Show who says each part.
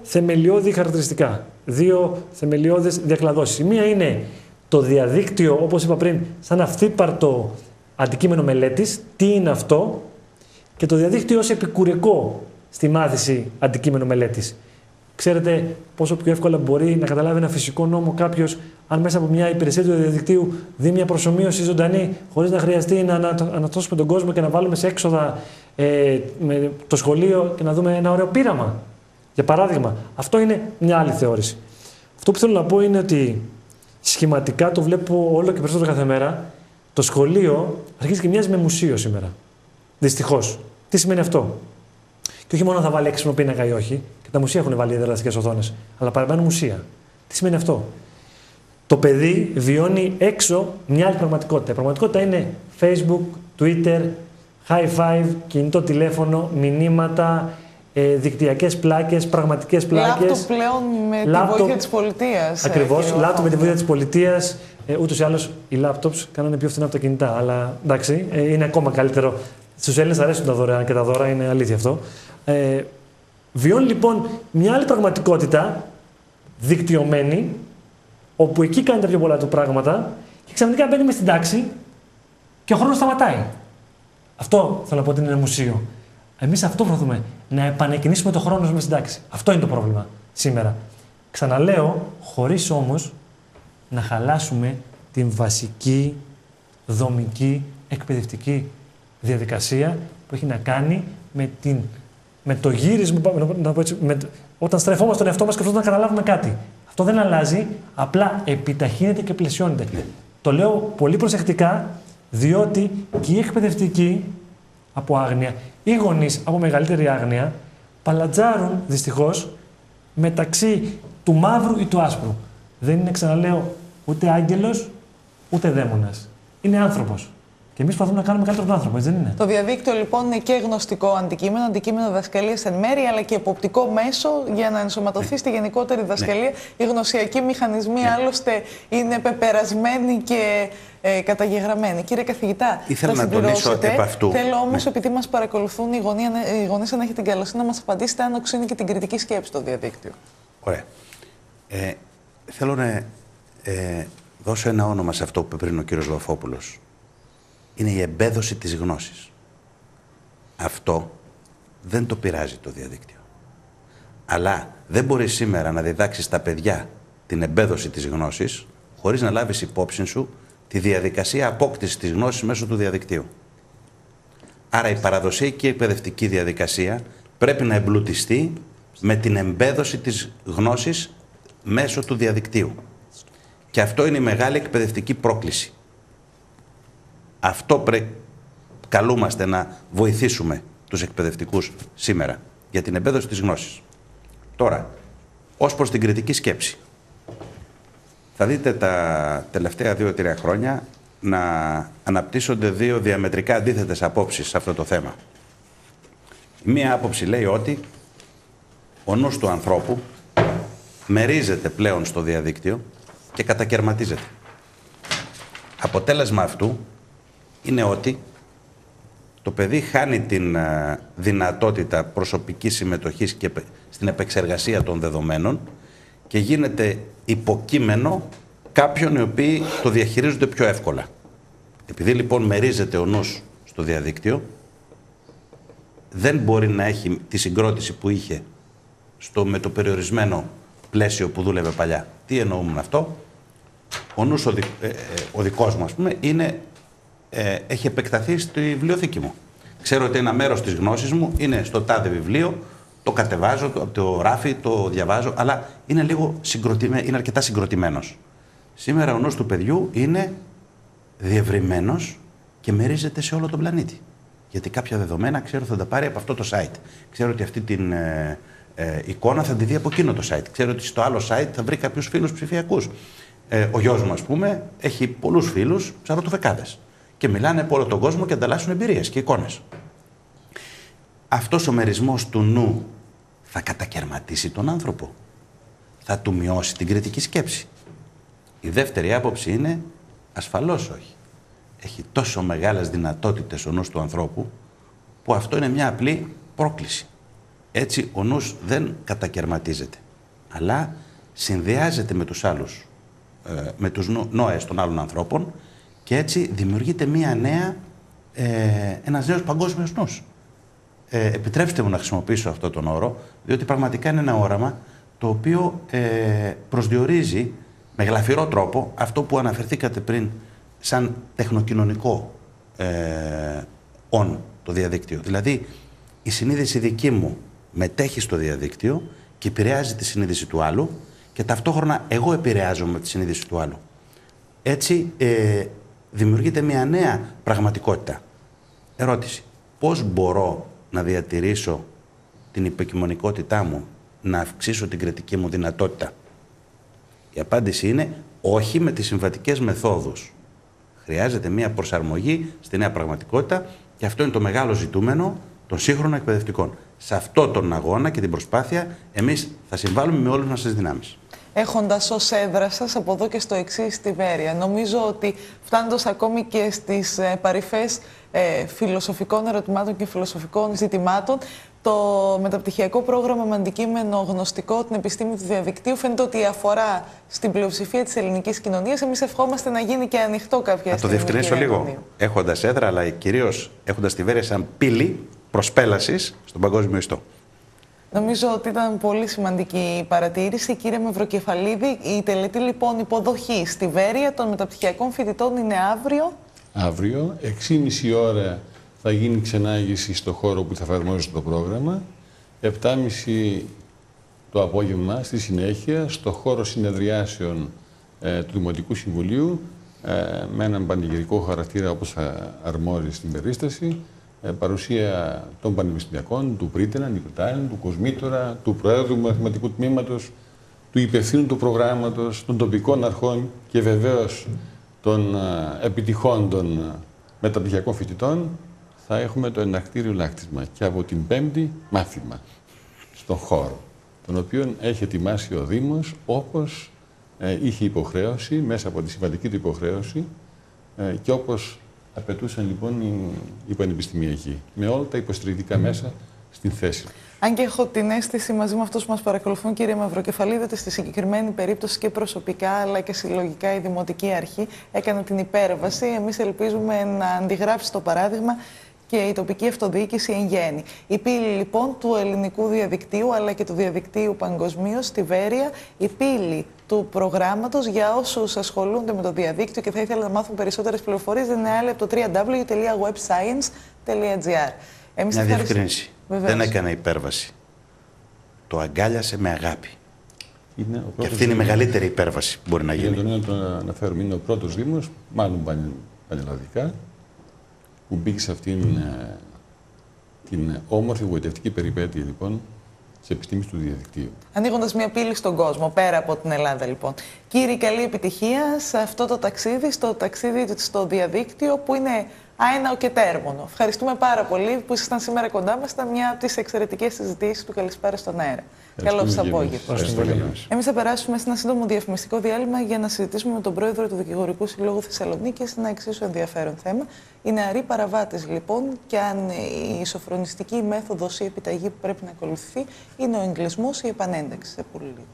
Speaker 1: θεμελιώδη χαρακτηριστικά, δύο θεμελιώδες διακλαδώσεις. Η μία είναι το διαδίκτυο, όπως είπα πριν, σαν αυθύπαρτο αντικείμενο μελέτης. Τι είναι αυτό? Και το διαδίκτυο ως επικουρικό στη μάθηση αντικείμενο μελέτης. Ξέρετε πόσο πιο εύκολα μπορεί να καταλάβει ένα φυσικό νόμο κάποιος αν μέσα από μια υπηρεσία του διαδικτύου δει μια προσομοίωση ζωντανή, χωρίς να χρειαστεί να ανατώσουμε τον κόσμο και να βάλουμε σε έξοδα με το σχολείο και να δούμε ένα ωραίο πείραμα. Για παράδειγμα, αυτό είναι μια άλλη θεώρηση. Αυτό που θέλω να πω είναι ότι σχηματικά το βλέπω όλο και περισσότερο κάθε μέρα. Το σχολείο αρχίζει και μοιάζει με μουσείο σήμερα. Δυστυχώς. Τι σημαίνει αυτό? Και όχι μόνο θα βάλει έξυπνο πίνακα ή όχι, και τα μουσεία έχουν βάλει διαδραστικές οθόνες, αλλά παραμένουν μουσεία. Τι σημαίνει αυτό? Το παιδί βιώνει έξω μια άλλη πραγματικότητα. Η πραγματικότητα είναι Facebook, Twitter, high five, κινητό τηλέφωνο, μηνύματα, δικτυακές πλάκες, πραγματικές πλάκες.
Speaker 2: Λάπτοπ πλέον με τη βοήθεια της πολιτείας.
Speaker 1: Ακριβώς, λάπτοπ με τη βοήθεια της πολιτείας. Ούτως ή άλλως οι laptops κάνανε πιο φθηνά από τα κινητά, αλλά εντάξει, είναι ακόμα καλύτερο. Στους Έλληνες αρέσουν τα δωρεάν και τα δώρα, είναι αλήθεια αυτό. Βιώνει λοιπόν μια άλλη πραγματικότητα, δικτυωμένη, όπου εκεί κάνει τα πιο πολλά του πράγματα και ξαφνικά μπαίνει μες στην τάξη και ο χρόνος σταματάει. Αυτό θέλω να πω ότι είναι ένα μουσείο. Εμείς αυτό προσπαθούμε, να επανεκκινήσουμε το χρόνο μες στην τάξη. Αυτό είναι το πρόβλημα σήμερα. Ξαναλέω, χωρίς όμως να χαλάσουμε την βασική, δομική, εκπαιδευτική διαδικασία που έχει να κάνει με το γύρισμα, να πω έτσι, όταν στρεφόμαστε τον εαυτό μας και αυτό να καταλάβουμε κάτι. Αυτό δεν αλλάζει, απλά επιταχύνεται και πλαισιώνεται. Το λέω πολύ προσεκτικά, διότι και οι εκπαιδευτικοί από άγνοια, οι γονείς από μεγαλύτερη άγνοια, παλατζάρουν δυστυχώς μεταξύ του μαύρου ή του άσπρου. Δεν είναι, ξαναλέω, ούτε άγγελος, ούτε δαίμονας. Είναι άνθρωπος. Και εμείς προσπαθούμε να κάνουμε καλύτερο τον άνθρωπο, έτσι δεν είναι?
Speaker 2: Το διαδίκτυο λοιπόν είναι και γνωστικό αντικείμενο διδασκαλίας εν μέρει, αλλά και εποπτικό μέσο για να ενσωματωθεί στη γενικότερη διδασκαλία. Οι γνωσιακοί μηχανισμοί άλλωστε είναι πεπερασμένοι και καταγεγραμμένοι. Κύριε καθηγητά,
Speaker 3: ήθελα να τονίσω επ' αυτού.
Speaker 2: Θέλω όμως, επειδή μας παρακολουθούν οι γονείς, αν έχετε την καλοσύνη να μας απαντήσετε αν οξύνει και την κριτική σκέψη στο διαδίκτυο.
Speaker 3: Ωραία. Θέλω να δώσω ένα όνομα σε αυτό που είπε πριν ο κύριος Βαφόπουλος. Είναι η εμπέδωση της γνώσης. Αυτό δεν το πειράζει το διαδίκτυο. Αλλά δεν μπορείς σήμερα να διδάξεις στα παιδιά την εμπέδωση της γνώσης χωρίς να λάβεις υπόψη σου τη διαδικασία απόκτησης της γνώσης μέσω του διαδικτύου. Άρα η παραδοσιακή εκπαιδευτική διαδικασία πρέπει να εμπλουτιστεί με την εμπέδωση της γνώσης μέσω του διαδικτύου. Και αυτό είναι η μεγάλη εκπαιδευτική πρόκληση. Αυτό καλούμαστε να βοηθήσουμε τους εκπαιδευτικούς σήμερα για την εμπέδωση της γνώσης. Τώρα, ως προς την κριτική σκέψη. Θα δείτε τα τελευταία 2-3 χρόνια να αναπτύσσονται δύο διαμετρικά αντίθετες απόψεις σε αυτό το θέμα. Μία άποψη λέει ότι ο νους του ανθρώπου μερίζεται πλέον στο διαδίκτυο και κατακαιρματίζεται. Αποτέλεσμα αυτού είναι ότι το παιδί χάνει την δυνατότητα προσωπικής συμμετοχής και στην επεξεργασία των δεδομένων και γίνεται υποκείμενο κάποιων οι οποίοι το διαχειρίζονται πιο εύκολα. Επειδή λοιπόν μερίζεται ο νους στο διαδίκτυο, δεν μπορεί να έχει τη συγκρότηση που είχε με το περιορισμένο πλαίσιο που δούλευε παλιά. Τι εννοούμε με αυτό? Ο νους ο δικός μου, ας πούμε, έχει επεκταθεί στη βιβλιοθήκη μου. Ξέρω ότι ένα μέρος της γνώσης μου είναι στο τάδε βιβλίο, το κατεβάζω, το ράφι, το διαβάζω, αλλά είναι είναι αρκετά συγκροτημένος. Σήμερα ο νους του παιδιού είναι διευρυμένος και μερίζεται σε όλο τον πλανήτη. Γιατί κάποια δεδομένα ξέρω θα τα πάρει από αυτό το site. Ξέρω ότι αυτή την εικόνα θα τη δει από εκείνο το site. Ξέρω ότι στο άλλο site θα βρει κάποιους φίλους ψηφιακούς. Ο γιος μου, ας πούμε, έχει πολλούς φίλους ψαροτουφεκάδες. Και μιλάνε από όλο τον κόσμο και ανταλλάσσουν εμπειρίες και εικόνες. Αυτός ο μερισμός του νου θα κατακαιρματίσει τον άνθρωπο. Θα του μειώσει την κριτική σκέψη. Η δεύτερη άποψη είναι ασφαλώς όχι. Έχει τόσο μεγάλες δυνατότητες ο νους του ανθρώπου που αυτό είναι μια απλή πρόκληση. Έτσι ο νους δεν κατακαιρματίζεται, αλλά συνδυάζεται με τους άλλους, με τους νόες των άλλων ανθρώπων και έτσι δημιουργείται ένας νέος παγκόσμιος νους. Επιτρέψτε μου να χρησιμοποιήσω αυτόν τον όρο, διότι πραγματικά είναι ένα όραμα το οποίο προσδιορίζει με γλαφυρό τρόπο αυτό που αναφερθήκατε πριν σαν τεχνοκοινωνικό το διαδίκτυο. Δηλαδή, η συνείδηση δική μου μετέχει στο διαδίκτυο και επηρεάζει τη συνείδηση του άλλου και ταυτόχρονα εγώ επηρεάζομαι τη συνείδηση του άλλου. Έτσι δημιουργείται μια νέα πραγματικότητα. Ερώτηση. Πώς μπορώ να διατηρήσω την υποκειμονικότητά μου, να αυξήσω την κριτική μου δυνατότητα? Η απάντηση είναι όχι με τις συμβατικές μεθόδους. Χρειάζεται μια προσαρμογή στη νέα πραγματικότητα και αυτό είναι το μεγάλο ζητούμενο των σύγχρονων εκπαιδευτικών. Σε αυτό τον αγώνα και την προσπάθεια εμείς θα συμβάλλουμε με όλες μας τις δυνάμεις.
Speaker 2: Έχοντας ως έδρα σας από εδώ και στο εξής στη Βέρεια. Νομίζω ότι φτάνοντας ακόμη και στις παρυφές φιλοσοφικών ερωτημάτων και φιλοσοφικών ζητημάτων, το μεταπτυχιακό πρόγραμμα με αντικείμενο γνωστικό, την επιστήμη του διαδικτύου, φαίνεται ότι αφορά στην πλειοψηφία της ελληνικής κοινωνίας. Εμείς ευχόμαστε να γίνει και ανοιχτό κάποια στιγμή.
Speaker 3: Να το διευκρινίσω λίγο. Έχοντας έδρα, αλλά κυρίως έχοντας τη Βέρεια σαν πύλη προσπέλασης στον παγκόσμιο ιστό.
Speaker 2: Νομίζω ότι ήταν πολύ σημαντική η παρατήρηση. Κύριε Μαυροκεφαλίδη, η τελετή λοιπόν υποδοχή στη Βέρεια των μεταπτυχιακών φοιτητών είναι αύριο.
Speaker 4: Αύριο, 6,5 ώρα θα γίνει ξενάγηση στο χώρο που θα εφαρμόζεται το πρόγραμμα. 7,5 το απόγευμα, στη συνέχεια, στο χώρο συνεδριάσεων του Δημοτικού Συμβουλίου, με έναν πανηγυρικό χαρακτήρα όπως αρμόζει στην περίσταση, παρουσία των πανεπιστημιακών, του Πρίτενα, Νικοτάλιν, του Κοσμήτωρα, του Προέδρου του Μαθηματικού Τμήματος, του υπευθύνου του προγράμματος, των τοπικών αρχών και βεβαίως των επιτυχών των μεταπτυχιακών φοιτητών. Θα έχουμε το εναρκτήριο λάκτισμα και από την Πέμπτη μάθημα στον χώρο, τον οποίο έχει ετοιμάσει ο Δήμος όπως είχε υποχρέωση, μέσα από τη συμβατική του υποχρέωση και όπως απαιτούσαν λοιπόν οι πανεπιστημιακοί, με όλα τα υποστηρικτικά μέσα στην θέση.
Speaker 2: Αν και έχω την αίσθηση μαζί με αυτούς που μας παρακολουθούν, κύριε Μαυροκεφαλίδη, ότι στη συγκεκριμένη περίπτωση και προσωπικά αλλά και συλλογικά η Δημοτική Αρχή έκανε την υπέρβαση. Εμείς ελπίζουμε να αντιγράψει το παράδειγμα και η τοπική αυτοδιοίκηση εν γέννη. Η πύλη λοιπόν του ελληνικού διαδικτύου αλλά και του διαδικτύου παγκοσμίως στη Βέρεια, η πύλη του προγράμματος για όσους ασχολούνται με το διαδίκτυο και θα ήθελα να μάθουν περισσότερες πληροφορίες, δεν είναι άλλη από το www.webscience.gr.
Speaker 3: Μια διευκρίνηση. Δεν έκανε υπέρβαση. Το αγκάλιασε με αγάπη. Και αυτή είναι η μεγαλύτερη υπέρβαση που μπορεί να γίνει.
Speaker 4: Για τον να αναφέρουμε, είναι ο πρώτος Δήμος, μάλλον πανελλαδικά, που μπήκε σε αυτήν την όμορφη γοητευτική περιπέτεια λοιπόν της επιστήμης του διαδικτύου. Ανοίγοντας
Speaker 2: μια πύλη στον κόσμο, πέρα από την Ελλάδα λοιπόν. Κύριε, καλή επιτυχία σε αυτό το ταξίδι, στο ταξίδι στο διαδίκτυο που είναι άεναο και τέρμονο. Ευχαριστούμε πάρα πολύ που ήσασταν σήμερα κοντά μας. Ήταν μια από τις εξαιρετικές συζητήσεις του Καλησπέρα στον αέρα. Καλό σας απόγευμα. Εμείς θα περάσουμε σε ένα σύντομο διαφημιστικό διάλειμμα για να συζητήσουμε με τον πρόεδρο του Δικηγορικού Συλλόγου Θεσσαλονίκης ένα εξίσου ενδιαφέρον θέμα. Οι νεαροί παραβάτες λοιπόν, και αν η σοφρονιστική μέθοδος ή επιταγή που πρέπει να ακολουθηθεί είναι ο εγκλισμός ή η επανένταξη. Σε πολύ λίγο.